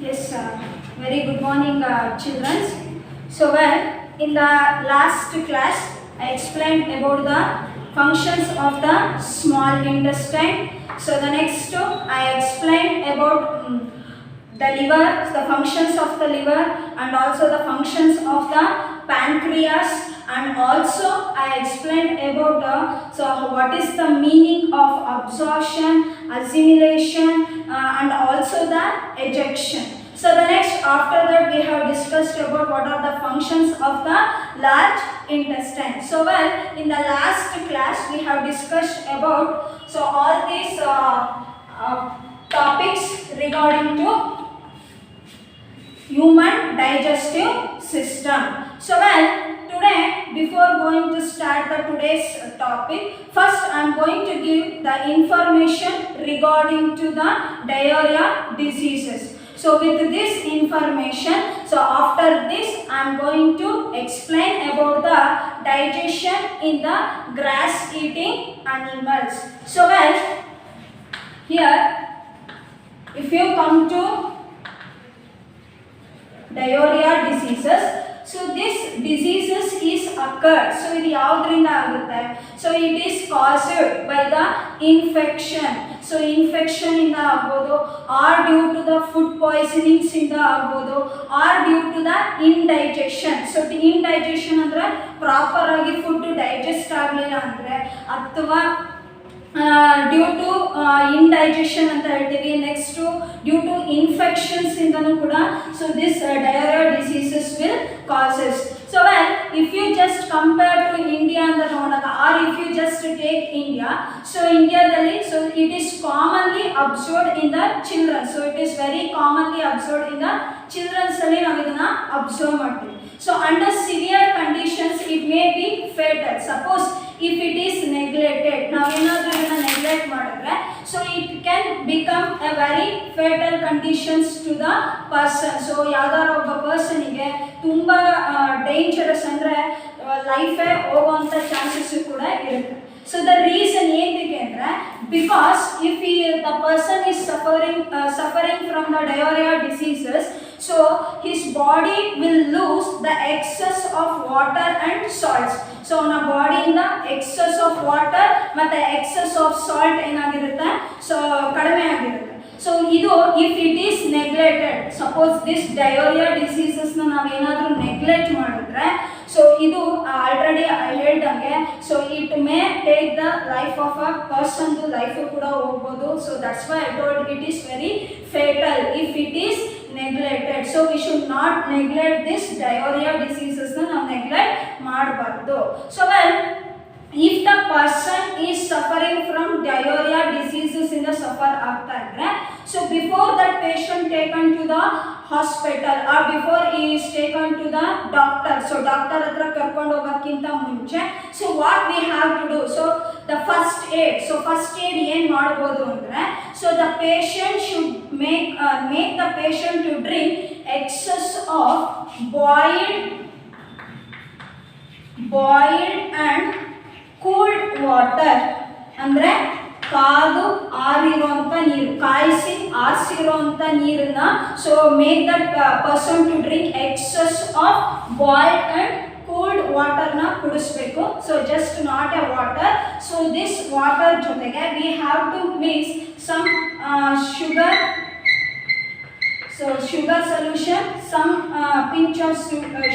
Yes, very good morning, children. So, in the last class, I explained about the functions of the small intestine. So, the next I explained about the liver, the functions of the liver, and also the functions of the pancreas. And also, I explained about what is the meaning of absorption, assimilation, and also the ejection. So the next, after that, we have discussed about what are the functions of the large intestine. So in the last class we have discussed about all these topics regarding to human digestive system. So today, before going to start the today's topic, first I am going to give the information regarding to the diarrhea diseases. So with this information, so after this I am going to explain about the digestion in the grass eating animals. So here if you come to diarrhea diseases, so this diseases is occurred. So ಇದು ಯಾವುದರಿಂದ ಆಗುತ್ತೆ? So it is caused by the infection. So infection ಇಂದ ಆಗಬಹುದು, or due to the food poisonings ಇಂದ ಆಗಬಹುದು, or due to the indigestion. So indigestion ಅಂದ್ರೆ proper ಆಗಿ food digest ಆಗಲಿಲ್ಲ ಅಂದ್ರೆ, ಅಥವಾ ಡ್ಯೂ ಟು ಇಂಡೈಜೆಷನ್ ಅಂತ ಹೇಳ್ತೀವಿ. ನೆಕ್ಸ್ಟು ಡ್ಯೂ ಟು ಇನ್ಫೆಕ್ಷನ್ಸ್ ಇಂದನೂ ಕೂಡ so this diarrhoea diseases will causes. So if you just compare to India ಅಂತ ನೋಡಿದಾಗ, or if you just take India, so ಇಂಡಿಯಾದಲ್ಲಿ so it is commonly observed in the children. So it is very commonly observed in the childrens ಅಲ್ಲಿ ನಾವು ಇದನ್ನ observe ಮಾಡ್ತೀವಿ. So under severe conditions it may be fatal. Suppose if it is neglected, ನಾವೇನಾದರೂ ಇದನ್ನ neglect ಮಾಡಿದ್ರೆ so it can become a very fatal conditions to the person. So ಯಾವ್ದಾದ್ರು ಒಬ್ಬ ಪರ್ಸನಿಗೆ ತುಂಬ ಡೇಂಜರಸ್ ಅಂದರೆ ಲೈಫೇ ಹೋಗುವಂಥ ಚಾನ್ಸಸ್ ಕೂಡ ಇರುತ್ತೆ. ಸೊ ದ ರೀಸನ್ ಏನಕ್ಕೆ ಅಂದರೆ, because if the person is suffering from the diarrhea diseases, so his body will lose the excess of water and salts. So ಅವನ ಬಾಡಿಯಿಂದ ಎಕ್ಸಸ್ ಆಫ್ ವಾಟರ್ ಮತ್ತು ಎಕ್ಸಸ್ ಆಫ್ ಸಾಲ್ಟ್ ಏನಾಗಿರುತ್ತೆ, so ಕಡಿಮೆ ಆಗಿರುತ್ತೆ. So ಇದು if it is neglected, suppose this diarrhoea ಡಿಸೀಸಸ್ನ ನಾವೇನಾದರೂ neglect ಮಾಡಿದ್ರೆ, ಸೊ ಇದು ಆಲ್ರೆಡಿ ಹೇಳ್ದಂಗೆ so it may take the life of a ಪರ್ಸನ್ದು ಲೈಫು ಕೂಡ ಹೋಗ್ಬೋದು. So that's why I told it is very fatal if it is neglected. So we should not neglect this diarrhea diseases na ನಾವು neglect ಮಾಡಬಾರದು. So if the person is suffering from diarrhea diseases in the suffer ಆಗ್ತಾ ಇದ್ರೆ, so before that patient taken to the hospital or before he is taken to the doctor, so doctor ಹತ್ರ ಕರ್ಕೊಂಡು ಹೋಗೋಕ್ಕಿಂತ ಮುಂಚೆ so what we have to do, so the first aid. So first aid ಏನು ಮಾಡ್ಬೋದು ಅಂದರೆ, so the patient should make the patient to drink excess of boiled and cooled water. ಅಂದರೆ ಕಾದು ಆರಿರುವಂಥ ನೀರು, ಕಾಯಿಸಿ ಆರಿಸಿರುವಂಥ ನೀರನ್ನ so make that person to drink excess of boiled and cooled ವಾಟರ್ನ ಕುಡಿಸ್ಬೇಕು. So just not a water. So this water ಜೊತೆಗೆ we have to mix some sugar. So sugar solution, some pinch of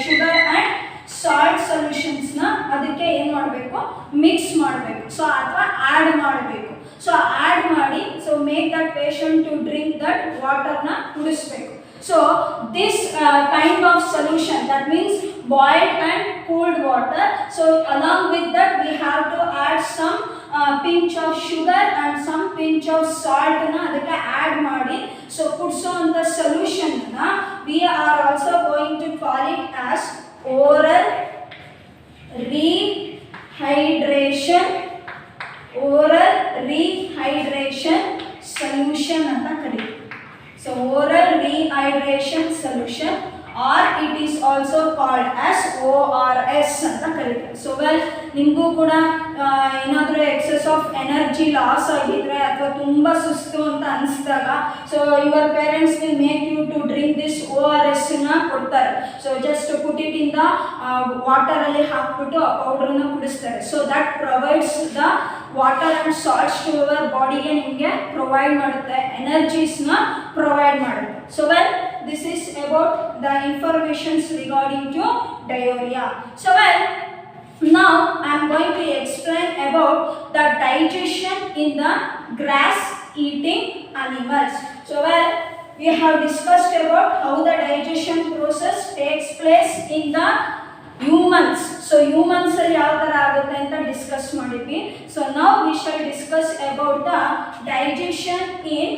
sugar and salt ಸೊಲ್ಯೂಷನ್ಸ್ನ ಅದಕ್ಕೆ ಏನು ಮಾಡಬೇಕು, mix ಮಾಡಬೇಕು. So ಅಥವಾ add ಮಾಡಬೇಕು. ಸೊ ಆ್ಯಡ್ ಮಾಡಿ so make that patient to drink that ವಾಟರ್ನ ಕುಡಿಸ್ಬೇಕು. So this kind of solution, that means boiled and cooled water. So along with that we have to add some pinch of sugar and some pinch of salt na adike add ಮಾಡಿ so ಕುಡಿಸೋ ಅಂತ solution na we are also going to call it as oral rehydration solution ಅಂತ ಕರೀತೀವಿ. So oral rehydration solution, or it is also called as ORS ಅಂತ ಕರೀತಾರೆ. So ನಿಮಗೂ ಕೂಡ ಏನಾದರೂ excess of energy loss ಆಗಿದ್ರೆ ಅಥವಾ ತುಂಬ ಸುಸ್ತು ಅಂತ ಅನಿಸಿದಾಗ so your parents will make you to drink this ORSನ ಕೊಡ್ತಾರೆ. So just put it in the ವಾಟರಲ್ಲಿ ಹಾಕ್ಬಿಟ್ಟು ಆ ಪೌಡ್ರನ್ನ ಕುಡಿಸ್ತಾರೆ. So that provides the water and salts to your ಬಾಡಿಗೆ ನಿಮಗೆ ಪ್ರೊವೈಡ್ ಮಾಡುತ್ತೆ, ಎನರ್ಜೀಸ್ನ ಪ್ರೊವೈಡ್ ಮಾಡುತ್ತೆ. So well this is about the informations regarding to diarrhea. So well, now I am going to explain about the digestion in the grass eating animals. So well, we have discussed about how the digestion process takes place in the humans. So humans ಅಲ್ಲಿ ಯಾವ ತರ ಆಗುತ್ತೆ ಅಂತ discuss ಮಾಡಿದ್ವಿ. So now we shall discuss about the digestion in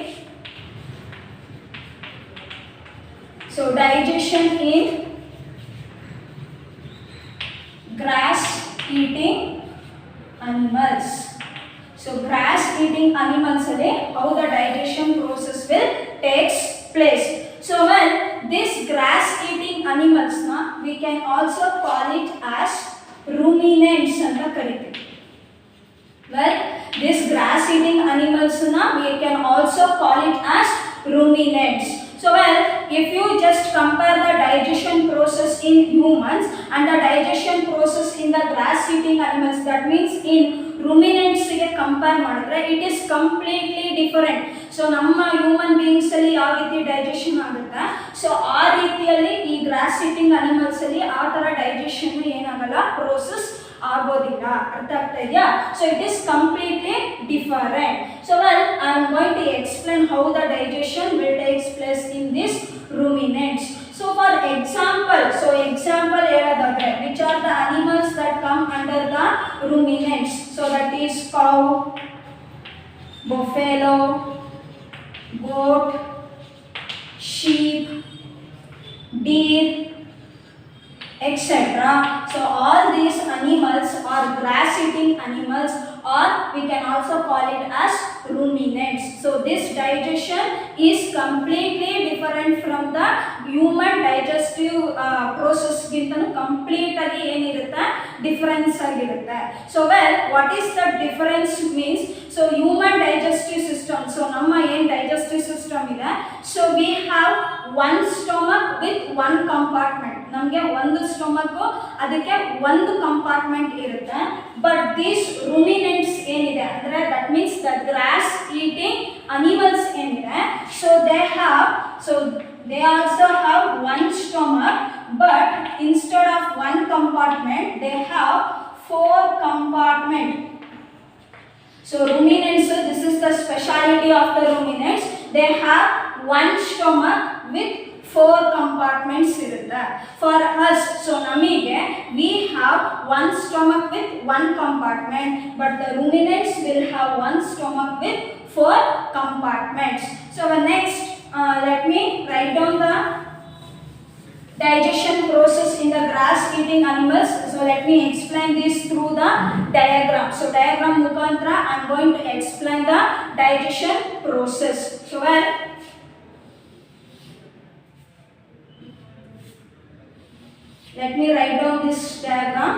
grass eating animals. So grass eating animals alle how the digestion process will takes place. So when this grass eating animals na we can also call it as ruminants anta karitivi. Well, this grass eating animals na we can also call it as ruminants. So well, if you just compare the digestion process in humans and the digestion process in the grass eating animals, that means in ruminants ಗೆ compare ಮಾಡಿದ್ರೆ it is completely different. So ನಮ್ಮ human beings ಅಲ್ಲಿ ಯಾವ ರೀತಿ digestion ಆಗುತ್ತೆ so ಆ ರೀತಿಯಲ್ಲಿ ಈ ಗ್ರಾಸ್ ಈಟಿಂಗ್ ಅನಿಮಲ್ಸ್ ಅಲ್ಲಿ ಆ ತರ ಡೈಜೆಷನ್ ಏನಾಗಲ್ಲ, ಪ್ರೋಸೆಸ್ ಆಗೋದಿಲ್ಲ. ಅರ್ಥ ಆಗ್ತಾ ಇದೆಯಾ? So it is completely different. So well I am going to explain how the digestion will takes place in this ruminants. So for example ಹೇಳೋದಾದ್ರೆ which are the animals that come under the ruminants. So that is cow, buffalo, goat, sheep, deer, etc. So all these animals are grass eating animals, or we can also call it as ruminants. So this digestion is completely different from the human digestive process gintanu completely ಏನಿರುತ್ತೆ difference ಆಗಿರುತ್ತೆ. So well what is the difference means, so human digestive system, so ನಮ್ಮ ಏನು digestive system ಇದೆ, so we have one stomach with one compartment. ನಮಗೆ ಒಂದು stomach, ಅದಕ್ಕೆ ಒಂದು compartment ಇರುತ್ತೆ. ಬಟ್ ದೀಸ್ ರೂಮಿನೆಂಟ್ಸ್ ಏನಿದೆ ಅಂದರೆ that means the grass eating animals ಏನಿದೆ, so they also have one stomach, but instead of one compartment they have 4 compartment. So ruminants, this is the speciality of the ruminants, they have one stomach with 4 compartments irutte. For us, so namige we have one stomach with one compartment, but the ruminants will have one stomach with 4 compartments. So next let me write down the digestion process in the grass eating animals. So let me explain this through the diagram. So diagram mukantra I am going to explain the digestion process. So let me write down this diagram.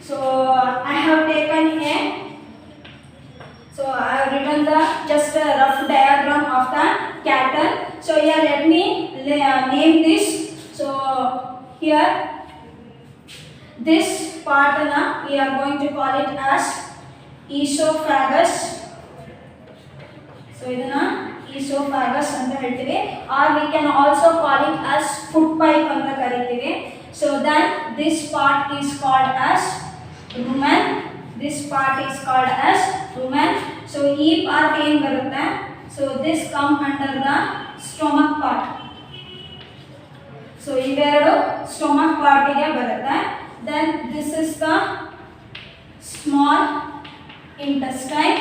So I have taken a, so I have written the just a rough diagram of the cattle. So here let me name this. So here this part we are going to call it as esophagus. So ಇದನ್ನ esophagus ಅಂತ ಹೇಳ್ತೀವಿ, or we can also call it as food pipe ಅಂತ ಕರಿತೀವಿ. So then this part is called as rumen. This part is called as rumen. So ಈ part ಏನು ಬರುತ್ತೆ, so this come under the stomach part. So ಇವೆರಡು stomach part ಗೆ ಬರುತ್ತೆ. Then this is the small intestine,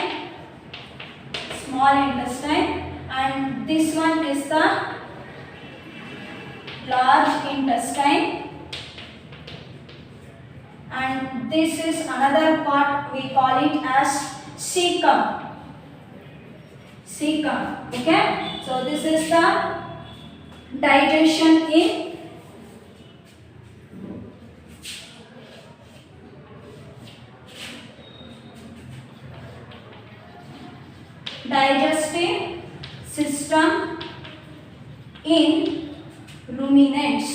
and this one is the large intestine, and this is another part, we call it as cecum. Okay, so this is the digestion in digestive system in ruminants.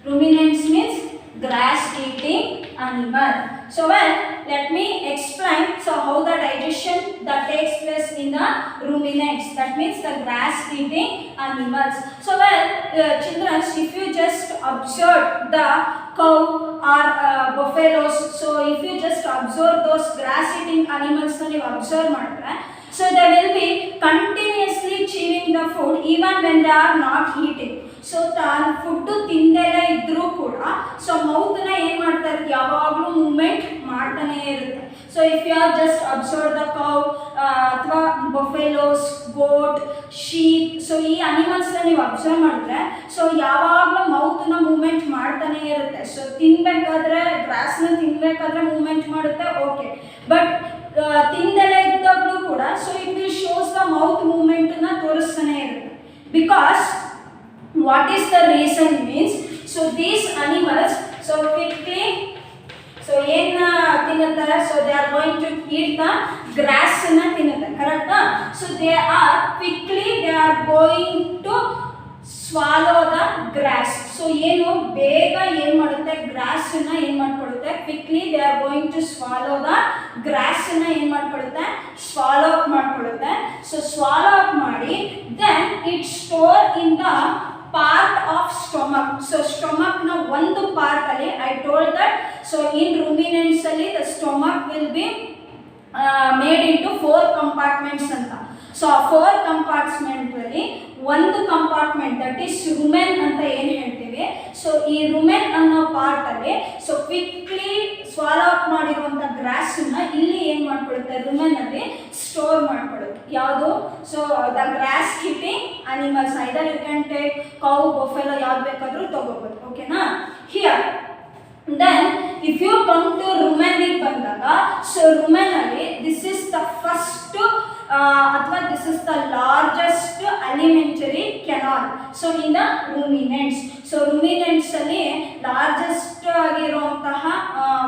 Ruminants means grass eating animal. So well, let me explain so how the digestion that takes place in the ruminants, that means the grass eating animals. So well, children, if you just observe the cow or buffaloes, so if you just observe those grass eating animals you observe madre, so they will be continuously chewing the food even when they are not eating. So food ತಿಂದೆಲ್ಲ ಇದ್ರೂ ಕೂಡ so ಮೌತ್ನ ಏನು ಮಾಡ್ತಾ ಇರುತ್ತೆ, ಯಾವಾಗಲೂ movement ಮಾಡ್ತಾನೇ ಇರುತ್ತೆ. So if you are just observe the cow ಅಥವಾ ಬಫೆಲೋಸ್, ಗೋಟ್, ಶೀಪ್, ಸೊ ಈ ಅನಿಮಲ್ಸ್ನ ನೀವು ಅಬ್ಸರ್ವ್ ಮಾಡಿದ್ರೆ ಸೊ ಯಾವಾಗಲೂ ಮೌತ್ನ ಮೂವ್ಮೆಂಟ್ ಮಾಡ್ತಾನೇ ಇರುತ್ತೆ. ಸೊ ತಿನ್ನಬೇಕಾದ್ರೆ ಗ್ರಾಸ್ನ ತಿನ್ನಬೇಕಾದ್ರೆ ಮೂವ್ಮೆಂಟ್ ಮಾಡುತ್ತೆ, ಓಕೆ, ಬಟ್ ತಿಂದೆಲ್ಲ ಇದ್ದಾಗಲೂ ಕೂಡ so it will shows the mouth ಮೂವ್ಮೆಂಟನ್ನ ತೋರಿಸ್ತಾನೆ ಇರುತ್ತೆ. Because what is the reason means, so these animals so quickly so ಏನು ತಿನ್ನುತ್ತಾರೆ, so they are going to eat the grass ಅನ್ನ ತಿನ್ನುತ್ತಾರೆ, ಕರೆಕ್ಟಾ? so they are going to swallow the grass. so ಏನು ಬೇಗ ಏನು ಮಾಡುತ್ತೆ, ಗ್ರಾಸ್ ಅನ್ನ ಏನು ಮಾಡ್ಕೊಳ್ಳುತ್ತೆ, quickly they are going to swallow the grass ಅನ್ನ ಏನು ಮಾಡ್ಕೊಳ್ಳುತ್ತೆ, swallow up ಮಾಡ್ಕೊಳ್ಳುತ್ತೆ. so swallow up ಮಾಡಿ then it store in the part of stomach. so stomach na ಒಂದು part ಅಲ್ಲಿ I told that so in ruminants ಅಲ್ಲಿ the stomach will be made into 4 compartments ಅಂತ. So ಆ 4 compartment ಅಲ್ಲಿ ಒಂದು compartment that is rumen ಅಂತ ಏನು ಹೇಳ್ತೀವಿ. ಸೊ ಈ ರುಮೆನ್ ಅನ್ನೋ ಪಾರ್ಟ್ ಅಲ್ಲಿ ಸೊ ಕ್ವಿಕ್ಲಿ ಸ್ವಾಲೋ ಅಪ್ ಮಾಡಿರುವಂಥ ಗ್ರಾಸನ್ನ ಇಲ್ಲಿ ಏನು ಮಾಡ್ಕೊಳ್ಳುತ್ತೆ, ರುಮೆನ್ ಅಲ್ಲಿ ಸ್ಟೋರ್ ಮಾಡ್ಕೊಳ್ಳುತ್ತೆ. ಯಾವುದು, so the grass eating animals, either you can take cow, buffalo, ಯಾವ್ದು ಬೇಕಾದರೂ ತಗೋಬೋದು, ಓಕೆನಾ? Here then if you come to rumen ಬಂದಾಗ ಸೊ ರುಮೆನ್ ಅಲ್ಲಿ ದಿಸ್ ಇಸ್ ದ ಫಸ್ಟ್ ಅಥವಾ this is the largest alimentary canal so in the ruminants. So ruminants ಅಲ್ಲಿ largest ಆಗಿರುವಂತಹ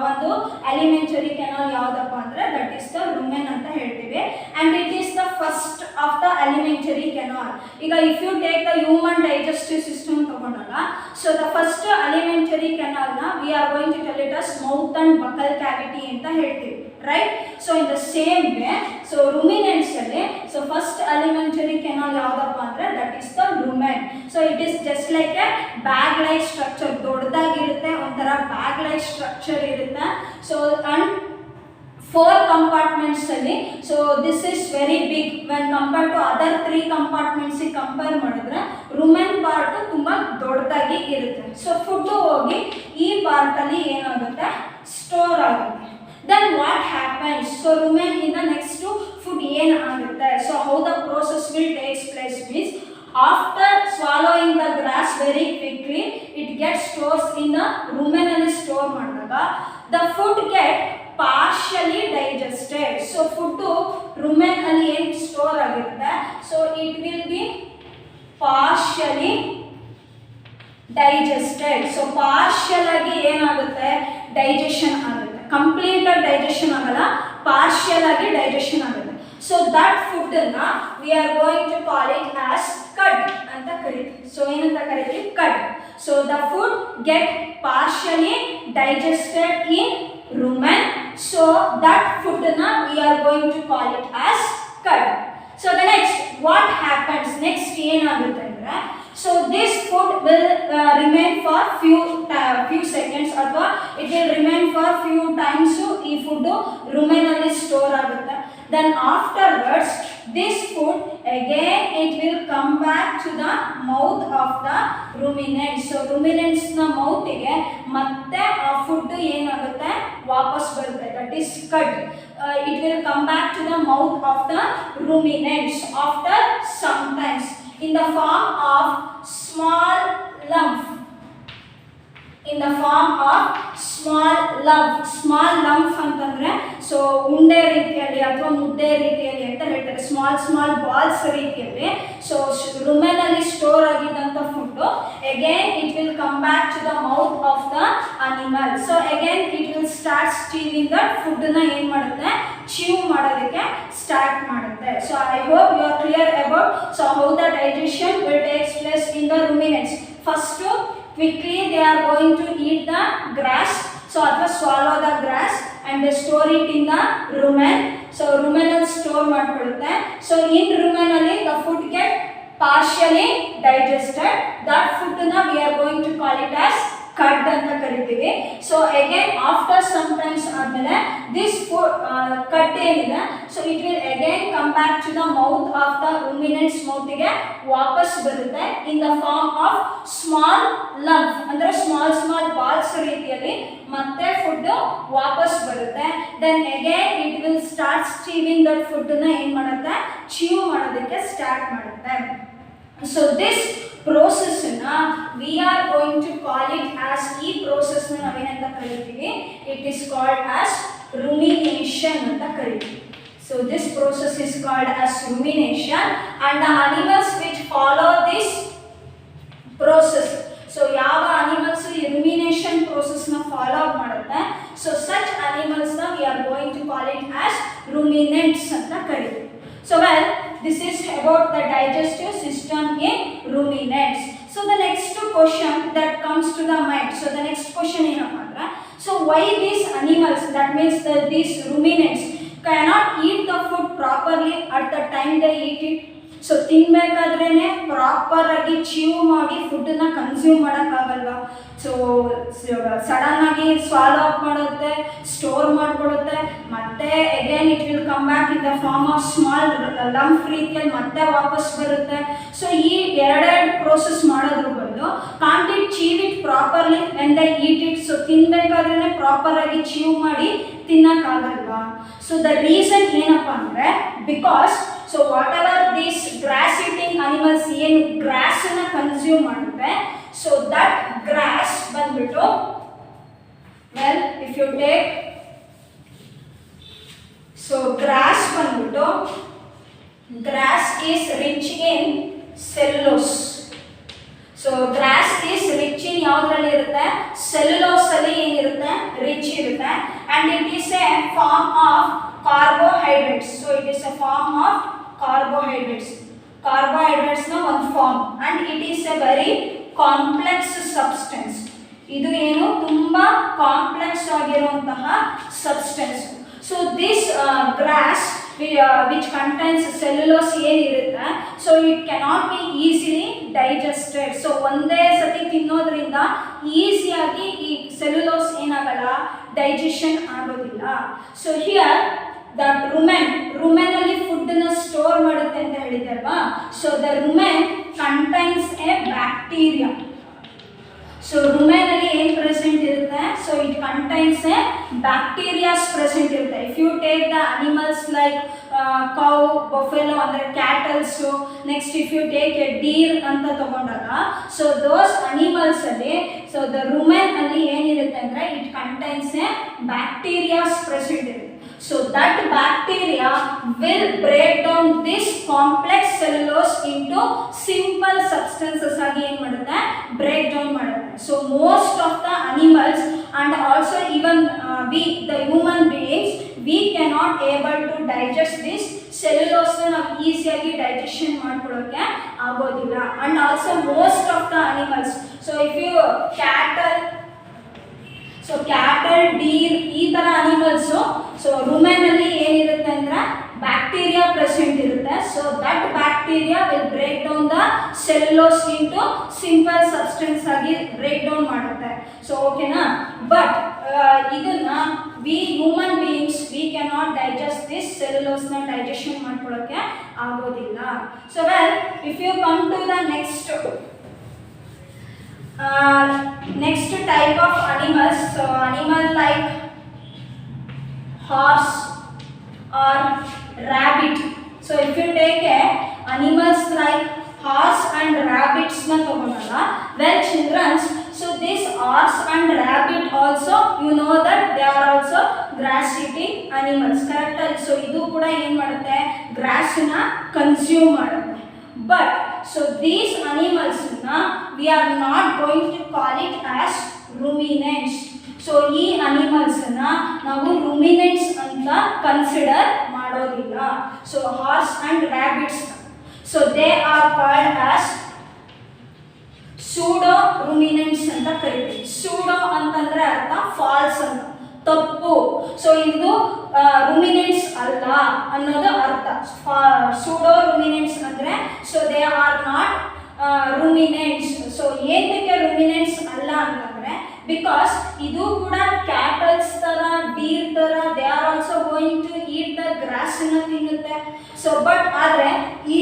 ಒಂದು ಅಲಿಮೆಂಟರಿ ಕೆನಾಲ್ ಯಾವುದಪ್ಪ ಅಂದರೆ ದಟ್ ಈಸ್ ದ ರುಮೆನ್ ಅಂತ ಹೇಳ್ತೀವಿ. And it is the first of the alimentary canal. ಈಗ if you take the human digestive system ತಗೊಂಡಾಗ so the first alimentary ಕೆನಾಲ್ನ we are going to tell it as mouth and buccal cavity ಅಂತ ಹೇಳ್ತೀವಿ, right? So in the same way so ruminants ಅಲ್ಲಿ so first alimentary canal ಯಾವುದಪ್ಪ ಅಂದರೆ that is the rumen. So it is just like a bag like structure, ದೊಡ್ಡದಾಗಿರುತ್ತೆ, ಒಂಥರ bag like structure ಇರುತ್ತೆ. So and 4 compartments ಅಲ್ಲಿ so this is very big when compare to other 3 ಕಂಪಾರ್ಟ್ಮೆಂಟ್ಸಿಗೆ compare ಮಾಡಿದ್ರೆ rumen part ತುಂಬ ದೊಡ್ಡದಾಗಿ ಇರುತ್ತೆ. So food ಹೋಗಿ ಈ ಪಾರ್ಟಲ್ಲಿ ಏನಾಗುತ್ತೆ, ಸ್ಟೋರ್ ಆಗುತ್ತೆ. then what happens, so rumen in the next to food ಏನು ಆಗುತ್ತೆ, so how the process will takes place means after swallowing the grass very quickly it gets stores in the rumen ಅಲ್ಲಿ store ಮಾಡಿದಾಗ the food get partially digested. so food rumen ಅಲ್ಲಿ ಏನು store ಆಗಿರುತ್ತೆ so it will be partially digested. so partial ಆಗಿ ಏನಾಗುತ್ತೆ, digestion ಆಗುತ್ತೆ, complete ಆಗಿ digestion ಆಗಲ್ಲ, ಪಾರ್ಷಿಯಲ್ ಆಗಿ ಡೈಜೆಷನ್ ಆಗುತ್ತೆ. ಸೊ ದಟ್ ಫುಡ್ ಅನ್ನ we are going to call it as cud ಅಂತ ಕರಿತೀವಿ. ಸೊ ಏನಂತ ಕರಿತೀವಿ, ಕಡ್. So the food get partially digested in rumen, so that food na we are going to call it as curd. So the next, what happens next ಏನಾಗುತ್ತೆ ಅಂದ್ರೆ, so this food will remain for few seconds ಅಥವಾ it will remain for few times. ಈ food rumen ಅಲ್ಲಿ store ಆಗುತ್ತೆ. Then afterwards this food again it will come back to the mouth of the ruminants. So ruminants na mouth ಗೆ ಮತ್ತೆ ಆ food ಏನಾಗುತ್ತೆ ವಾಪಸ್ ಬರುತ್ತೆ, that is curd. It will come back to the mouth of the ruminants after some times in the form of small lump. In the form of small lump ಅಂತಂದ್ರೆ so ಉಂಡೆ ರೀತಿಯಲ್ಲಿ ಅಥವಾ ಮುದ್ದೆ ರೀತಿಯಲ್ಲಿ ಅಂತ ಹೇಳ್ತಾರೆ, ಸ್ಮಾಲ್ ಬಾಲ್ಸ್ ರೀತಿಯಲ್ಲಿ. So rumen ಅಲ್ಲಿ ಸ್ಟೋರ್ ಆಗಿದ್ದಂತ food again it will come back to the mouth of the animal. So again it will start chewing that food ನ ಏನ್ ಮಾಡುತ್ತೆ, ಚೀವ್ ಮಾಡೋದಕ್ಕೆ ಸ್ಟಾರ್ಟ್ ಮಾಡುತ್ತೆ. So I hope you are clear about so how the digestion will takes place in the ruminants. First quickly they are going to eat the grass, so athwa swallow the grass and they store it in the rumen. So rumen al store ಮಾಡ್ಕೊಳ್ಳುತ್ತೆ. So in rumen ಅಲ್ಲಿ the food get partially digested. That food na we are going to call it as curd ಅಂತ ಕರಿತೀವಿ. So again after some times ಆದ್ಮೇಲೆ this curd ಏನಿದೆ, so it will again come back to the mouth of the ruminants ಮೌತಿಗೆ ವಾಪಸ್ ಬರುತ್ತೆ in the form of small lump, ಅಂದ್ರೆ small balls ರೀತಿಯಲ್ಲಿ ಮತ್ತೆ ಫುಡ್ ವಾಪಸ್ ಬರುತ್ತೆ. Then again it will start chewing that food ನ ಏನ್ ಮಾಡುತ್ತೆ, ಚೀವ್ ಮಾಡೋದಕ್ಕೆ ಸ್ಟಾರ್ಟ್ ಮಾಡುತ್ತೆ. So this process na we are going to call it as ee process na navenanta kariತೀವಿ, it is called as rumination anta kariತೀವಿ. So this process is called as rumination and the animals which follow this process, so ಯಾವ animals ಈ rumination process na follow ಮಾಡುತ್ತೆ, so such animals na we are going to call it as ruminants anta kariತೀವಿ. So well, this is about the digestive system in ruminants. So the next question that comes to the mind, so the next question ಏನಪ್ಪ ಅಂದ್ರೆ, so why these animals, that means these ruminants cannot eat the food properly at the time they eat it. So ತಿನ್ಬೇಕಾದ್ರೇನೆ proper ಆಗಿ chew ಮಾಡಿ ಫುಡ್ನ consume ಮಾಡೋಕ್ಕಾಗಲ್ವಾ. So sudden ಆಗಿ swallow up ಮಾಡುತ್ತೆ, store ಮಾಡ್ಕೊಳ್ಳುತ್ತೆ, ಮತ್ತೆ again it will come back in the form of small lump ರೀತಿಯಲ್ಲಿ ಮತ್ತೆ ವಾಪಸ್ ಬರುತ್ತೆ. ಸೊ ಈ ಎರಡೆರಡು ಪ್ರೋಸೆಸ್ ಮಾಡೋದ್ರ ಬದಲು can't it chew it properly when they eat it. So ತಿನ್ಬೇಕಾದ್ರೇನೆ ಪ್ರಾಪರ್ ಆಗಿ ಚೀವ್ ಮಾಡಿ ತಿನ್ನಕ್ಕಾಗಲ್ವಾ. ಸೊ ದ ರೀಸನ್ ಏನಪ್ಪ ಅಂದರೆ, because so whatever these grass eating animals ಏನು ಗ್ರಾಸನ್ನು ಕನ್ಸ್ಯೂಮ್ ಮಾಡುತ್ತೆ, ಸೊ ದಟ್ ಗ್ರಾಸ್ ಬಂದ್ಬಿಟ್ಟು, well if you take, so grass ಬಂದ್ಬಿಟ್ಟು, grass is rich in cellulose. So grass is rich in ಯಾವುದ್ರಲ್ಲಿ ಇರುತ್ತೆ, cellulose ಅಲ್ಲಿ ಏನಿರುತ್ತೆ, ರಿಚ್ ಇರುತ್ತೆ. And it is a form of carbohydrates. So it is a form of carbohydrates ನ ಒಂದು form and it is a very complex substance. ಇದು ಏನು ತುಂಬಾ ಕಾಂಪ್ಲೆಕ್ಸ್ ಆಗಿರುವಂತಹ substance. So this grass which contains cellulose ಏನಿರುತ್ತೆ, so it cannot be easily digested. So ಒಂದೇ ಸತಿ ತಿನ್ನೋದ್ರಿಂದ ಈಸಿಯಾಗಿ ಈ ಸೆಲ್ಯುಲೋಸ್ ಏನಾಗಲ್ಲ, ಡೈಜೆಷನ್ ಆಗೋದಿಲ್ಲ. ಸೊ ಹಿಯರ್ ದಟ್ rumen ಅಲ್ಲಿ ಫುಡ್ನ ಸ್ಟೋರ್ ಮಾಡುತ್ತೆ ಅಂತ ಹೇಳಿದಲ್ವಾ. So the rumen contains a bacteria. So rumen ಅಲ್ಲಿ ಏನು ಪ್ರೆಸೆಂಟ್ ಇರುತ್ತೆ, so it contains a bacterias present ಇರುತ್ತೆ. If you take the animals like cow, buffalo ಅಂದರೆ cattles, next if you take a deer ಅಂತ ತಗೊಂಡಾಗ, ಸೊ ದೋಸ್ ಅನಿಮಲ್ಸ್ ಅಲ್ಲಿ so the rumen ಅಲ್ಲಿ ಏನಿರುತ್ತೆ ಅಂದರೆ it contains a bacterias present ಇರುತ್ತೆ. So that bacteria will break down this complex cellulose into simple substances agi ಏನು ಮಾಡುತ್ತೆ, break down ಮಾಡುತ್ತೆ. So most of the animals and also even we the human beings, we cannot able to digest this cellulose ನ ನಾವು ಈಸಿಯಾಗಿ digestion ಮಾಡ್ಕೊಳ್ಳೋಕೆ ಆಗೋದಿಲ್ಲ. and also most of the animals, so if you cattle deer ಈ ತರ animals, so rumen ಅಲ್ಲಿ ಏನಿರುತ್ತೆ ಅಂದ್ರೆ ಬ್ಯಾಕ್ಟೀರಿಯಾ ಪ್ರೆಸೆಂಟ್ ಇರುತ್ತೆ. So that bacteria will break down the cellulose into simple substance ಆಗಿ ಬ್ರೇಕ್ ಡೌನ್ ಮಾಡುತ್ತೆ. ಸೊ ಓಕೆನಾ, ಬಟ್ ಇದನ್ನ we human beings we cannot digest this ಸೆಲ್ಯುಲೋಸ್ನ ಡೈಜೆಷನ್ ಮಾಡ್ಕೊಳ್ಳೋಕ್ಕೆ ಆಗೋದಿಲ್ಲ. So well if you come to the next type of animals, so animal like horse or rabbit. So if you take animals like horse and rabbits na tagondala, well children, so this horse and rabbit also you know that they are also grass eating animals, correct? So idu kuda ಏನು ಮಾಡುತ್ತೆ, grass na consume ಮಾಡುತ್ತೆ. But so these animals na we are not going to call it as ruminants. So ಈ animals na ನಾವು ruminants ಅಂತ consider ಮಾಡೋದಿಲ್ಲ. So horse and rabbits, so they are called as pseudo ruminants ಅಂತ ಕರೀತೀವಿ. pseudo ಅಂತಂದ್ರೆ ಅರ್ಥ falls ಅಂತ, ತಪ್ಪು. ಸೊ ಇದು ರುಮಿನೆಂಟ್ಸ್ ಅಲ್ಲ ಅನ್ನೋದು ಅರ್ಥ. ಸೂಡೋ ರುಮಿನೆಂಟ್ಸ್ ಅಂದ್ರೆ so they are not ruminants. So ಏನಕ್ಕೆ ರುಮಿನೆಂಟ್ಸ್ ಅಲ್ಲ ಅಂತಂದ್ರೆ ಬಿಕಾಸ್ ಇದು ಕೂಡ ಕ್ಯಾಟಲ್ಸ್ ತರ ಡೀರ್ ತರ they are also going to eat the grass ಅನ್ನ ತಿನ್ನುತ್ತೆ. ಸೊ ಬಟ್ ಆದ್ರೆ ಈ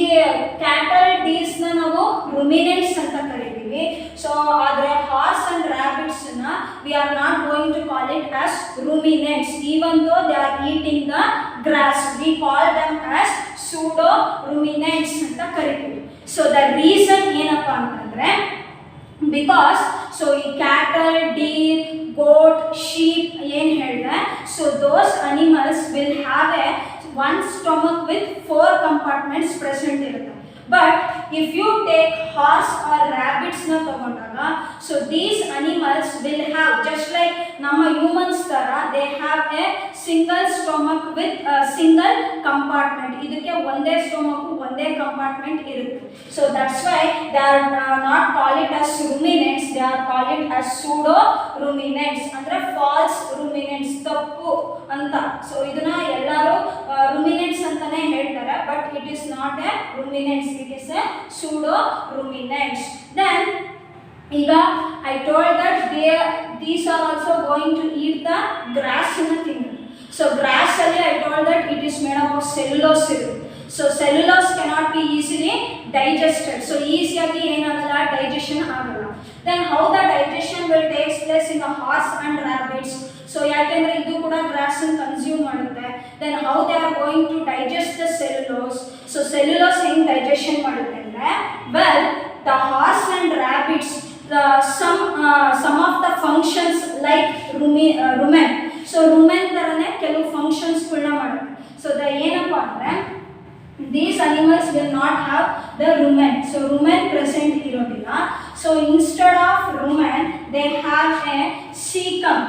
ಕ್ಯಾಟಲ್ ಡೀರ್ಸ್ ನ ನಾವು ರುಮಿನೆಂಟ್ಸ್ ಅಂತ ಕರಿತೀವಿ. ಸೊ ಆದ್ರೆ ಹಾರ್ಸ್ ಅಂಡ್ ರಾಬಿಟ್ಸ್ ನ we are not going to call it as ruminants even though they are eating the grass, we call them as pseudo ruminants ಅಂತ ಕರೀತೀವಿ. ಸೊ ದ ರೀಸನ್ ಏನಪ್ಪಾ ಅಂತಂದ್ರೆ ಬಿಕಾಸ್ ಸೊ ಈ cattle Deere ಗೋಟ್ sheep ಏನು ಹೇಳಿದೆ, so those animals will have A one stomach with 4 compartments present ಇರುತ್ತೆ. But if you take horse or rabbits na tagondaga, so these animals will have just like nama humans tara they have a single stomach with a single compartment. Idukke onde stomach onde compartment irutte. So that's why they are not call it as ruminants, they are call it as pseudo ruminants andre false ruminants, tappu anta. So iduna ellaru ruminants antane ಹೇಳ್ತಾರೆ, but it is not a ruminants, it is a pseudo ruminants. Then ಈಗ I told that these are also going to eat the grass in a thing. So grass ಅಲ್ಲಿ I told that it is made up of cellulose. So cellulose cannot be easily digested. So easily ಏನಆಗಲ್ಲ, digestion ಆಗಲ್ಲ. Then how the digestion will takes place in the horse and rabbits? So ಯಾಕೆಂದ್ರೆ ಇದು ಕೂಡ grass ಅನ್ನು consume ಮಾಡುತ್ತೆ. Then how they are going to digest the cellulose? So cellulose ಹೆಂಗ್ digestion ಮಾಡುತ್ತೆ ಅಂದ್ರೆ, well the horse and rabbits some of the functions like rumen. So rumen ತರನೇ ಕೆಲವು functions ಗಳನ್ನ ಮಾಡುತ್ತೆ. So ಏನಪ್ಪಾ ಅಂದ್ರೆ these animals will not have the rumen. So rumen present ಇರೋದಿಲ್ಲ. So instead of rumen they have a cecum.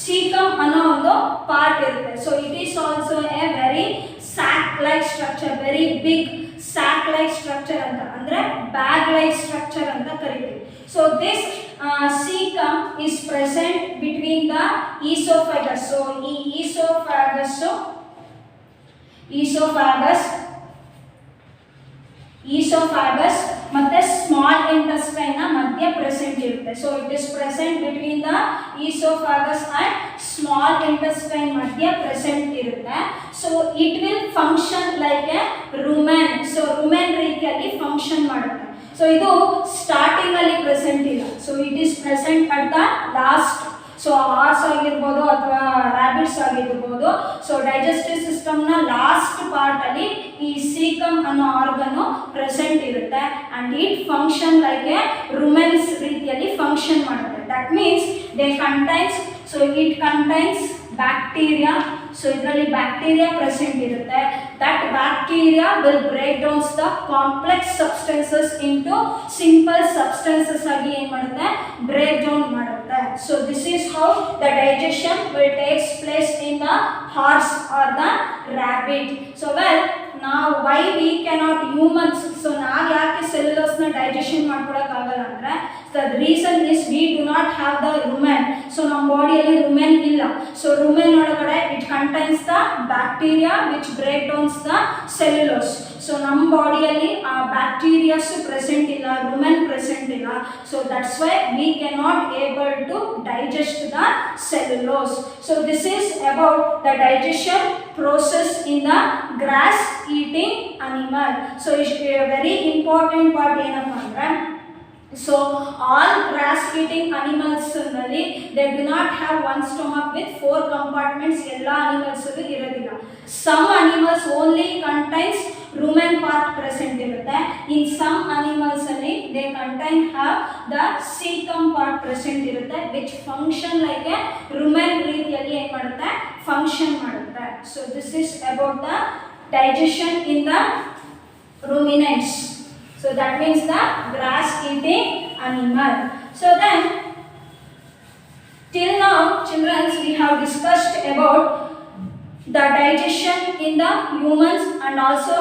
Cecum ಅನ್ನೋ ಒಂದು part ಇರುತ್ತೆ. So it is also a very sac like structure, very big sac like structure ಅಂತ ಅಂದ್ರೆ bag like structure ಅಂತ ಕರೀತೀವಿ. So this cecum is present between the esophagus. So ಈ esophagus ಮತ್ತೆ small intestine ನ ಮಧ್ಯ ಪ್ರೆಸೆಂಟ್ ಇರುತ್ತೆ. So it is present between the esophagus and small intestine ಮಧ್ಯ ಪ್ರೆಸೆಂಟ್ ಇರುತ್ತೆ. So it will function like A rumen. So rumen ರೀತಿಯಲ್ಲಿ function ಮಾಡುತ್ತೆ. So ಇದು ಸ್ಟಾರ್ಟಿಂಗ್ ಅಲ್ಲಿ ಪ್ರೆಸೆಂಟ್ ಇಲ್ಲ. So it is present at the last. So horse ಆಗಿರ್ಬೋದು ಅಥವಾ rabbits ಆಗಿರ್ಬೋದು, ಸೊ ಡೈಜೆಸ್ಟಿವ್ ಸಿಸ್ಟಮ್ನ ಲಾಸ್ಟ್ ಪಾರ್ಟಲ್ಲಿ ಈ ಸೀಕಮ್ ಅನ್ನೋ ಆರ್ಗನ್ನು ಪ್ರೆಸೆಂಟ್ ಇರುತ್ತೆ and it function like A ರುಮೆನ್ಸ್ ರೀತಿಯಲ್ಲಿ ಫಂಕ್ಷನ್ ಮಾಡುತ್ತೆ. That means they contains, so it contains bacteria. So ಇದರಲ್ಲಿ ಬ್ಯಾಕ್ಟೀರಿಯಾ ಪ್ರೆಸೆಂಟ್ ಇರುತ್ತೆ. That bacteria will break downs the complex substances into simple substances ಆಗಿ ಏನು ಮಾಡುತ್ತೆ, ಬ್ರೇಕ್ ಡೌನ್ ಮಾಡುತ್ತೆ. So this is how the digestion will takes place in the horse or the rabbit. So well now why we cannot humans, so ನಾವು ಯಾಕೆ ಸೆಲ್ಯುಲೋಸ್ನ ನ digestion ಮಾಡ್ಕೊಳಕ್ಕಾಗಲ್ಲ ಅಂದರೆ the reason is we do not have the rumen. So ನಮ್ಮ ಬಾಡಿಯಲ್ಲಿ rumen ಇಲ್ಲ. So rumen ಒಳಗಡೆ it contains the bacteria which break downs the cellulose. So ನಮ್ಮ ಬಾಡಿಯಲ್ಲಿ ಆ ಬ್ಯಾಕ್ಟೀರಿಯಾಸ್ ಪ್ರೆಸೆಂಟ್ ಇಲ್ಲ, ರುಮೆನ್ ಪ್ರೆಸೆಂಟ್ ಇಲ್ಲ. So that's why we can not able to digest the cellulose. So this is about the digestion process in the grass eating animal. So it's a very important part ಏನಪ್ಪ ಅಂದ್ರೆ, so all grass eating animals ನಲ್ಲಿ they do not have one stomach with 4 compartments. ಎಲ್ಲ animals ಇರೋದಿಲ್ಲ. Some animals only contains rumen part present ಇರುತ್ತೆ. In some animals ಅಲ್ಲಿ they contain have the cecum part present ಇರುತ್ತೆ which function like a rumen ರೀತಿಯಲ್ಲಿ ಏನು ಮಾಡುತ್ತೆ, function ಮಾಡುತ್ತೆ. So this is about the digestion in the ruminants. So that means the grass eating animal. So then till now children we have discussed about the digestion in the humans, and also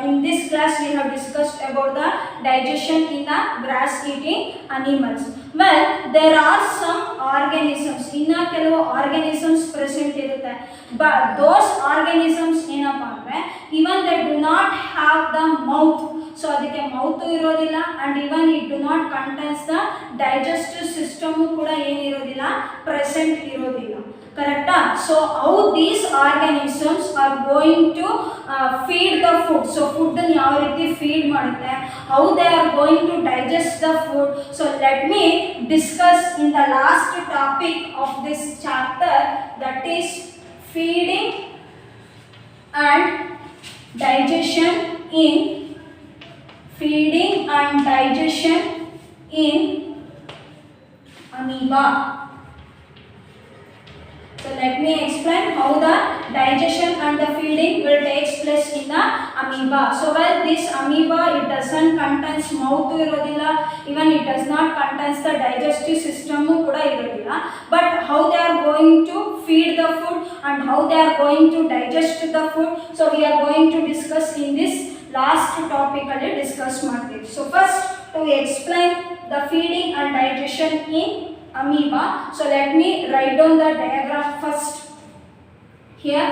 in this class we have discussed about the digestion in the grass eating animals. Well, there are some organisms, inna ಕೆಲವು organisms present ಇರುತ್ತೆ. But those organisms ಏನಪ್ಪ ಅಂದರೆ even they do not have the mouth. So ಅದಕ್ಕೆ mouth ಇರೋದಿಲ್ಲ, and even it do not contains the digestive system ಕೂಡ ಏನಿರೋದಿಲ್ಲ, present ಇರೋದಿಲ್ಲ. ಕರೆಕ್ಟಾ? So how these organisms are going to feed the food. So ಫುಡ್ಡನ್ನು ಯಾವ ರೀತಿ ಫೀಡ್ ಮಾಡುತ್ತೆ, how they are going to digest the food. So let me discuss in the last topic of this chapter, that is feeding and digestion in feeding and digestion in amoeba. So let me explain how the digestion and the feeding will take place in the amoeba. So while this amoeba it doesn't contains mouth irodilla, even it does not contains the digestive system kuda irodilla, but how they are going to feed the food and how they are going to digest the food, so we are going to discuss in this last topic alli discuss ಮಾಡ್ತೀವಿ. So first to explain the feeding and digestion in amoeba, so let me write down the diagram first here.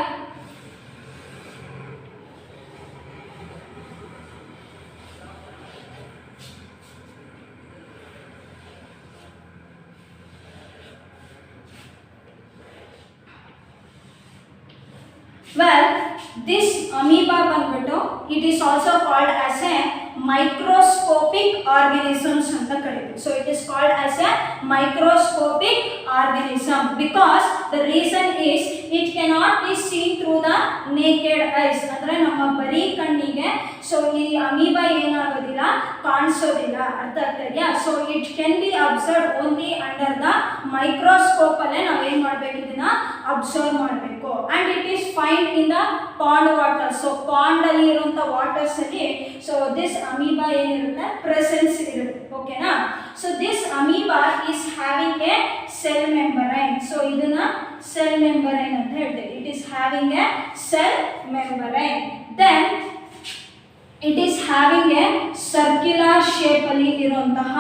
Well, this amoeba ಬಂದ್ಬಿಟ್ಟು it is also called as a microscopic organisms ಅಂತ ಕರೀತೀವಿ. So it is called as a microscopic organism because the reason is it cannot be seen through the naked eyes. ಅಂದ್ರೆ ನಮ್ಮ ಬರೀ ಕಣ್ಣಿಗೆ so ಈ amoeba ಏನಾಗೋದಿಲ್ಲ, ಕಾಣಿಸೋದಿಲ್ಲ. ಅರ್ಥ ಆಗ್ತಿದೆಯಾ? So it can be observe only under the microscope ಅಲ್ಲೇ ನಾವು ಏನು ಮಾಡಬೇಕು, ಇದನ್ನ ಅಬ್ಸರ್ವ್ ಮಾಡಬೇಕು. And it is find in the pond water. So pond ಅಲ್ಲಿ ಇರುವಂಥ ವಾಟರ್ಸ್ ಅಲ್ಲಿ ಸೊ ದಿಸ್ ಅಮೀಬಾ ಏನಿರುತ್ತೆ, ಪ್ರೆಸೆನ್ಸ್ ಇರುತ್ತೆ. ಓಕೆನಾ? So this amoeba is having a cell membrane. So ಇದನ್ನ ಸೆಲ್ ಮೆಂಬರೈನ್ ಅಂತ ಹೇಳ್ತೇವೆ. It is having a cell membrane. Then it is having a circular shape ಅಲ್ಲಿ ಇರುವಂತಹ,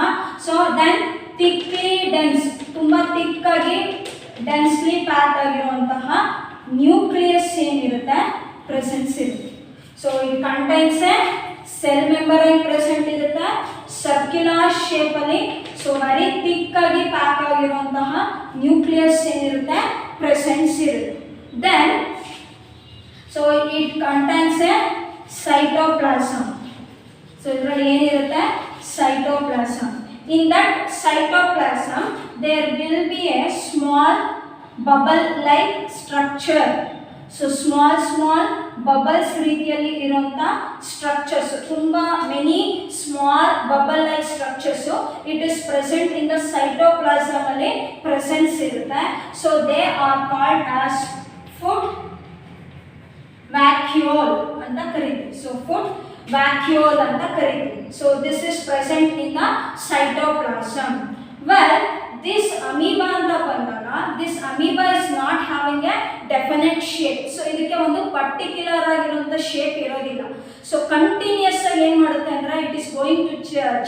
ಸೊ ದೆನ್ ಥಿಕ್ಲಿ ಡೆನ್ಸ್, ತುಂಬ ಥಿಕ್ಕಾಗಿ ಡೆನ್ಸ್ಲಿ ಪ್ಯಾಕ್ಡ್ ಆಗಿರುವಂತಹ ನ್ಯೂಕ್ಲಿಯಸ್ ಏನಿರುತ್ತೆ, presence ಇರುತ್ತೆ. So it contains a cell membrane present ಇರುತ್ತೆ, ಸರ್ಕ್ಯುಲರ್ ಶೇಪಲ್ಲಿ, ಸೊ ವೆರಿ ಥಿಕ್ಕಾಗಿ ಪ್ಯಾಕ್ ಆಗಿರುವಂತಹ ನ್ಯೂಕ್ಲಿಯಸ್ ಏನಿರುತ್ತೆ, ಪ್ರೆಸೆನ್ಸ್ ಇರುತ್ತೆ. Then so it contains a cytoplasm. So ಇದರಲ್ಲಿ ಏನಿರುತ್ತೆ, cytoplasm. In that cytoplasm there will be a small bubble like structure. So small bubbles ರೀತಿಯಲ್ಲಿ ಇರುವಂತ structures, ತುಂಬಾ many small bubble like structures, so it is present in the cytoplasm ಅಲ್ಲಿ presence ಇರುತ್ತೆ. So they are called as food vacuole ಅಂತ ಕರೀತೀವಿ. So food vacuole ಅಂತ ಕರೀತೀವಿ. So this is present in the cytoplasm. Well, this amoeba ಅಂತ ಬಂದಾಗ this amoeba is not having A definite shape. So ಇದಕ್ಕೆ ಒಂದು ಪರ್ಟಿಕ್ಯುಲರ್ ಆಗಿರುವಂಥ ಶೇಪ್ ಇರೋದಿಲ್ಲ. ಸೊ ಕಂಟಿನ್ಯೂಸ್ ಆಗಿ ಏನು ಮಾಡುತ್ತೆ ಅಂದರೆ it is going to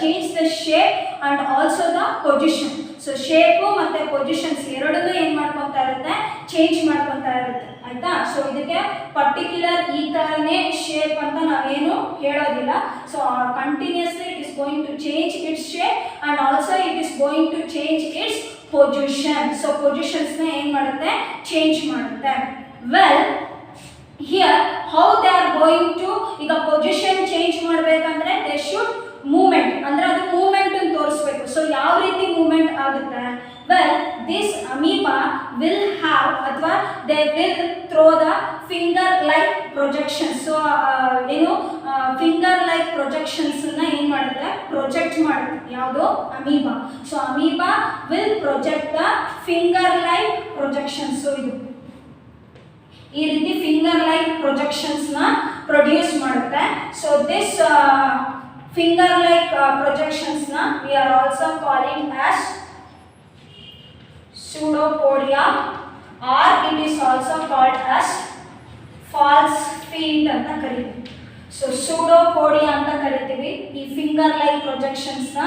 change the shape and also the position. So shape ಮತ್ತು ಪೊಸಿಷನ್ಸ್ ಎರಡನ್ನೂ ಏನು ಮಾಡ್ಕೊತಾ ಇರುತ್ತೆ, ಚೇಂಜ್ ಮಾಡ್ಕೊತಾ ಇರುತ್ತೆ ಆಯಿತಾ. ಸೊ ಇದಕ್ಕೆ ಪರ್ಟಿಕ್ಯುಲರ್ ಈ ಥರನೇ ಶೇಪ್ ಅಂತ ನಾವೇನು ಹೇಳೋದಿಲ್ಲ. So continuously it is going to change its shape and also it is going to change its position. So ಪೊಸಿಷನ್ಸ್ನ ಏನು ಮಾಡುತ್ತೆ, ಚೇಂಜ್ ಮಾಡುತ್ತೆ. Well here how they are going to, ಈಗ ಪೊಸಿಷನ್ ಚೇಂಜ್ ಮಾಡಬೇಕಂದ್ರೆ ದೇ ಶುಡ್ ಮೂಮೆಂಟ್, ಅಂದರೆ ಅದು moment ಅನ್ನು ತೋರಿಸ್ಬೇಕು. ಸೊ ಯಾವ ರೀತಿ ಮೂಮೆಂಟ್ ಆಗುತ್ತೆ, well this amoeba will have ಅಥವಾ they will throw the finger like projection. So ಏನು ಫಿಂಗರ್ ಲೈಕ್ ಪ್ರೊಜೆಕ್ಷನ್ಸನ್ನ ಏನು ಮಾಡುತ್ತೆ, ಪ್ರೊಜೆಕ್ಟ್ ಮಾಡುತ್ತೆ ಯಾವುದು, amoeba. So amoeba will project the finger like projection. So ಇದು ಈ ರೀತಿ ಫಿಂಗರ್ ಲೈಕ್ ಪ್ರೊಜೆಕ್ಷನ್ಸ್ನ ಪ್ರೊಡ್ಯೂಸ್ ಮಾಡುತ್ತೆ. So this finger like projections na we are also calling as pseudopodia, or it is also called as false feet anta kariತೀವಿ. So pseudopodia ಅಂತ ಕರಿತೀವಿ ಈ finger like projections ನ,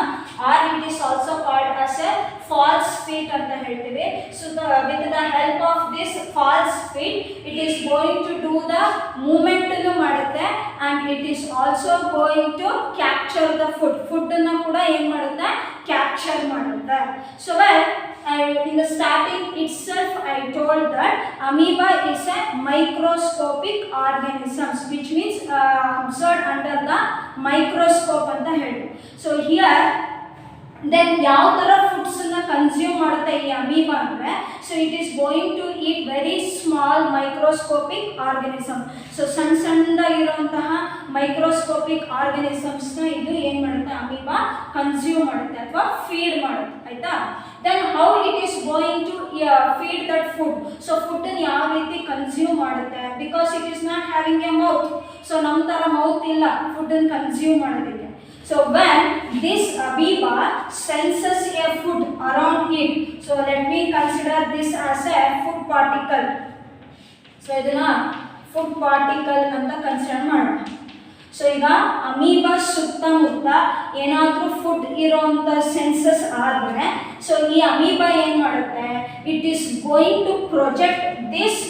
or it is also called as a false feet ಅಂತ ಹೇಳ್ತೀವಿ. So with the help of this false feet it is going to do the movement ಮಾಡುತ್ತೆ and it is also going to capture the food ಅನ್ನ ಕೂಡ ಏನು ಮಾಡುತ್ತೆ, capture ಮಾಡುತ್ತೆ. So well in the starting itself I told that amoeba is a microscopic organisms which means observed under the microscope anta ಹೇಳಿ. So here then ಯಾವ ಥರ ಫುಡ್ಸನ್ನು consume ಮಾಡುತ್ತೆ ಈ ಅಮೀಬಾ ಅಂದರೆ, so it is going to eat very small microscopic organism. So ಸಣ್ಣ ಸಣ್ಣದಾಗಿರುವಂತಹ microscopic ಆರ್ಗನಿಸಮ್ಸ್ನ ಇದು ಏನು ಮಾಡುತ್ತೆ, ಅಮೀಬಾ ಕನ್ಸ್ಯೂಮ್ ಮಾಡುತ್ತೆ ಅಥವಾ ಫೀಡ್ ಮಾಡುತ್ತೆ ಆಯಿತಾ. Then how it is going to feed that food. So ಫುಡ್ಡನ್ನು ಯಾವ ರೀತಿ ಕನ್ಸ್ಯೂಮ್ ಮಾಡುತ್ತೆ, because it is not having a mouth. So ನಮ್ಮ ಥರ ಮೌತ್ ಇಲ್ಲ ಫುಡ್ಡನ್ನು ಕನ್ಸ್ಯೂಮ್ ಮಾಡೋದಕ್ಕೆ. So when this amoeba senses a food around it, so let me consider this as a food particle. So idana food particle anta consider ಮಾಡೋಣ. So ಈಗ amoeba ಸುತ್ತಮುತ್ತ ಏನಾದರೂ food ಇರೋಂಥ ಸೆನ್ಸಸ್ ಆದರೆ, ಸೊ ಈ ಅಮೀಬಾ ಏನು ಮಾಡುತ್ತೆ, it is going to project this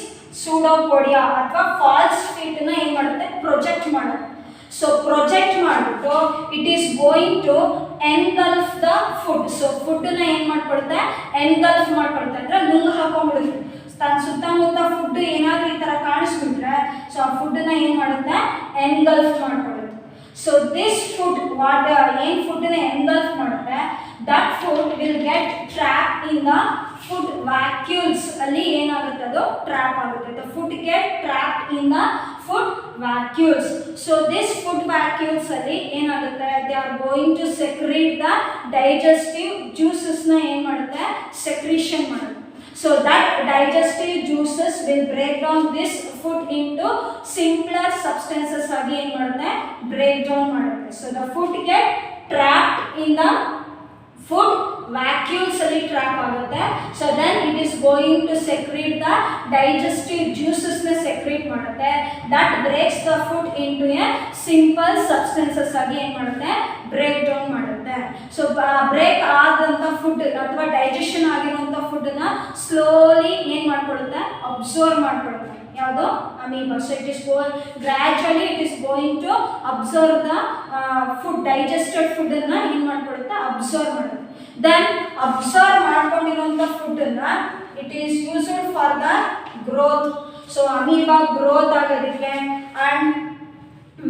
pseudopodia ಅಥವಾ ಫಾಲ್ಸ್ ಫೀಟ್ನ ಏನು ಮಾಡುತ್ತೆ, ಪ್ರೊಜೆಕ್ಟ್ ಮಾಡುತ್ತೆ. ಸೊ ಪ್ರೊಜೆಕ್ಟ್ ಮಾಡಿಬಿಟ್ಟು it is going to engulf the food. So ಫುಡ್ಡನ್ನ ಏನು ಮಾಡ್ಕೊಡುತ್ತೆ, ಎನ್ಗಲ್ಫ್ ಮಾಡ್ಕೊಡುತ್ತೆ ಅಂದರೆ ನುಂಗು ಹಾಕೊಂಡ್ಬಿಡುತ್ತೆ. ತನ್ನ ಸುತ್ತಮುತ್ತ ಫುಡ್ ಏನಾದರೂ ಈ ಥರ ಕಾಣಿಸ್ಬಿಟ್ರೆ ಸೊ ಆ ಫುಡ್ಡನ್ನ ಏನು ಮಾಡುತ್ತೆ, ಎನ್ಗಲ್ಫ್ ಮಾಡ್ಕೊಡುತ್ತೆ. ಸೊ ದಿಸ್ ಫುಡ್ ಏನು ಫುಡ್ಡನ್ನ ಎನ್ಗಲ್ಫ್ ಮಾಡುತ್ತೆ, that food will get trap in the food vacuoles. ಅಲ್ಲಿ ಏನಾಗುತ್ತೆ, ಅದು ಟ್ರ್ಯಾಪ್ ಆಗುತ್ತೆ. The food get trap in the food vacuoles. So this food vacuoles ಅಲ್ಲಿ ಏನಾಗುತ್ತೆ, they are going to secrete the digestive ಜ್ಯೂಸಸ್ನ ಏನು ಮಾಡುತ್ತೆ, ಸೆಕ್ರೀಷನ್ ಮಾಡುತ್ತೆ. So that digestive juices will break down this food into simpler substances ಆಗಿ ಏನು ಮಾಡುತ್ತೆ, break down ಮಾಡುತ್ತೆ. So the food get trapped in the food vacuoles ಅಲ್ಲಿ trap ಆಗುತ್ತೆ. So then it is going to secrete the digestive ಜ್ಯೂಸಸ್ನ secrete ಮಾಡುತ್ತೆ. That breaks the food into a simple substances ಆಗಿ ಏನು ಮಾಡುತ್ತೆ, ಬ್ರೇಕ್ ಡೌನ್ ಮಾಡುತ್ತೆ. So break ಆದಂಥ food ಅಥವಾ ಡೈಜೆಷನ್ ಆಗಿರುವಂಥ ಫುಡ್ಡನ್ನ ಸ್ಲೋಲಿ ಏನು ಮಾಡ್ಕೊಳುತ್ತೆ, ಅಬ್ಸರ್ವ್ ಮಾಡ್ಕೊಳುತ್ತೆ ಯಾವುದು, amoeba. So it is gradually it is going to observe the food, digested ಫುಡ್ಡನ್ನು ಏನು ಮಾಡ್ಕೊಳುತ್ತೆ, ಅಬ್ಸರ್ವ್ ಮಾಡುತ್ತೆ. ದೆನ್ ಅಬ್ಸರ್ವ್ ಮಾಡ್ಕೊಂಡಿರುವಂಥ ಫುಡ್ಡನ್ನು it is used for the growth. So amoeba growth ಆಗೋದಕ್ಕೆ ಆ್ಯಂಡ್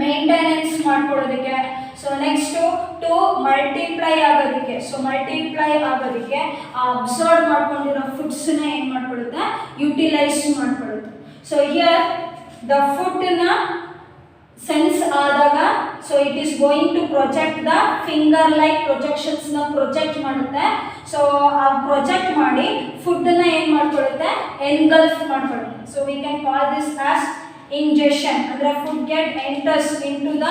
ಮೇಂಟೆನೆನ್ಸ್ ಮಾಡ್ಕೊಳ್ಳೋದಕ್ಕೆ. ಸೊ ನೆಕ್ಸ್ಟು ಟು ಮಲ್ಟಿಪ್ಲೈ ಆಗೋದಕ್ಕೆ. So multiply ಆಗೋದಕ್ಕೆ ಆ ಅಬ್ಸರ್ವ್ ಮಾಡ್ಕೊಂಡಿರೋ ಫುಡ್ಸನ್ನ ಏನು ಮಾಡ್ಕೊಳ್ಳುತ್ತೆ, ಯುಟಿಲೈಸ್ ಮಾಡ್ಕೊಳ್ಳುತ್ತೆ. ಸೊ ಹಿಯರ್ ದ ಫುಡ್ನ ಸೆನ್ಸ್ ಆದಾಗ so it is going to project the finger like ಪ್ರೊಜೆಕ್ಷನ್ಸ್ನ ಪ್ರೊಜೆಕ್ಟ್ ಮಾಡುತ್ತೆ. ಸೊ ಆ ಪ್ರೊಜೆಕ್ಟ್ ಮಾಡಿ ಫುಡ್ಡನ್ನ ಏನು ಮಾಡ್ಕೊಳ್ಳುತ್ತೆ, ಎನ್ಗಲ್ಫ್ ಮಾಡ್ಕೊಳ್ಳುತ್ತೆ. So we can call this as injection. ಅಂದರೆ food get enters into the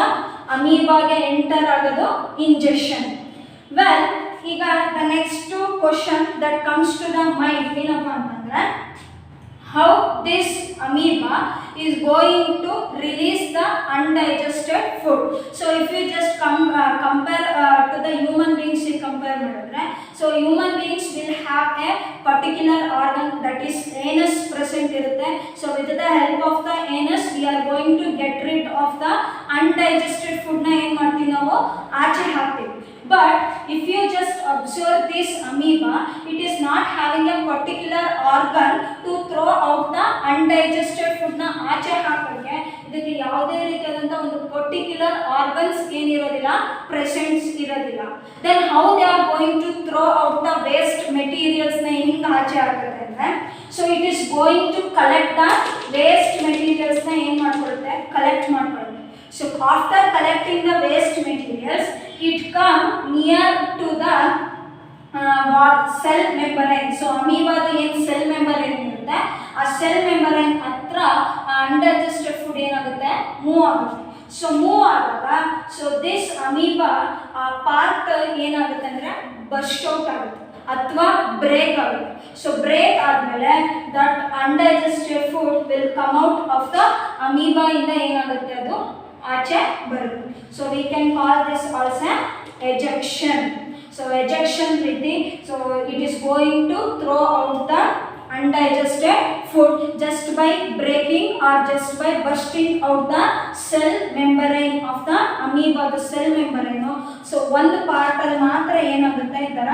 ಅಮೀಬಾಗೆ ಎಂಟರ್ ಆಗೋದು ಇಂಜೆಕ್ಷನ್. ವೆಲ್ ಈಗ the next question that comes to the mind ಏನಪ್ಪಾ ಅಂತಂದ್ರೆ how this amoeba is going to release the undigested food. So if you just compare to the human beings compare ಮಾಡಿದ್ರೆ, so human beings will have a particular organ that is anus present ಇರುತ್ತೆ. So with the help of the anus we are going to get rid of the undigested food ನ ಏನು ಮಾಡ್ತೀವಿ ನಾವು ಆಚೆ ಹಾಕ್ತೀವಿ. But if you just observe this amoeba, it is not having a particular organ to throw out the undigested food ನ ಆಚೆ ಹಾಕೋಕೆ ಇದಕ್ಕೆ ಯಾವುದೇ ರೀತಿಯಾದಂತ ಒಂದು ಪರ್ಟಿಕ್ಯುಲರ್ ಆರ್ಗನ್ಸ್ ಏನಿರೋದಿಲ್ಲ, ಪ್ರೆಸೆಂಟ್ಸ್ ಇರೋದಿಲ್ಲ. Then how they are going to throw out the waste materials ನ ಹೆಂಗೆ ಆಚೆ ಹಾಕುತ್ತೆ ಅಂದ್ರೆ, so it is going to collect the waste materials ನ ಏನು ಮಾಡ್ಕೊಳ್ಳುತ್ತೆ, collect ಮಾಡ್ಕೊಳ್ಳುತ್ತೆ. So after collecting the waste materials, it come near to the cell membrane. So amoeba ಏನು cell membrane ಇರುತ್ತೆ, ಆ cell membrane ಹತ್ರ undigested food ಏನಾಗುತ್ತೆ, move ಆಗುತ್ತೆ. ಸೊ move ಆದಾಗ ಸೊ ದಿಸ್ ಅಮೀಬಾ ಪಾರ್ಟ್ ಏನಾಗುತ್ತೆ ಅಂದರೆ ಬರ್ಸ್ಟ್ ಔಟ್ ಆಗುತ್ತೆ ಅಥವಾ ಬ್ರೇಕ್ ಆಗುತ್ತೆ. ಸೊ ಬ್ರೇಕ್ ಆದಮೇಲೆ that undigested food will come out of the amoeba ಇಂದ ಏನಾಗುತ್ತೆ, ಅದು ಆಚೆ ಬರುತ್ತೆ. So we can call this also ejection. So ejection ರೀತಿ, so it is going to throw out the undigested food just by breaking or just by bursting out the cell membrane of the amoeba, the cell membrane. So ಒಂದು part ಅಲ್ಲಿ ಮಾತ್ರ ಏನಾಗುತ್ತೆ, ಈ ತರ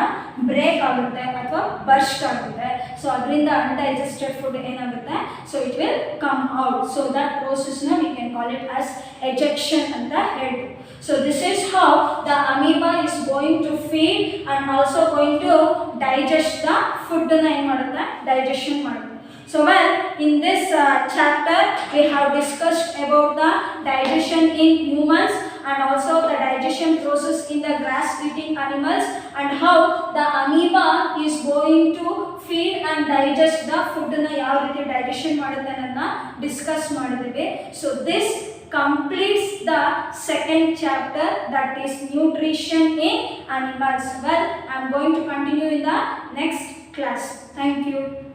break ಆಗುತ್ತೆ ಅಥವಾ burst ಆಗುತ್ತೆ. So ಅದರಿಂದ undigested food ಏನಾಗುತ್ತೆ, so it will come out. So that process ನ we can call it as ejection ಅಂತ ಹೇಳ್ತೀವಿ. So this is how the amoeba is going to feed and also going to digest the food na ಏನು ಮಾಡುತ್ತೆ, digestion ಮಾಡುತ್ತೆ. So well, in this chapter we have discussed about the digestion in humans and also the digestion process in the grass eating animals and how the amoeba is going to feed and digest the food na ಯಾವ ರೀತಿ digestion ಮಾಡುತ್ತೆ ಅನ್ನೋದನ್ನ discuss ಮಾಡಿದ್ದೀವಿ. So this completes the second chapter, that is nutrition in animals. Well, I am going to continue in the next class. Thank you.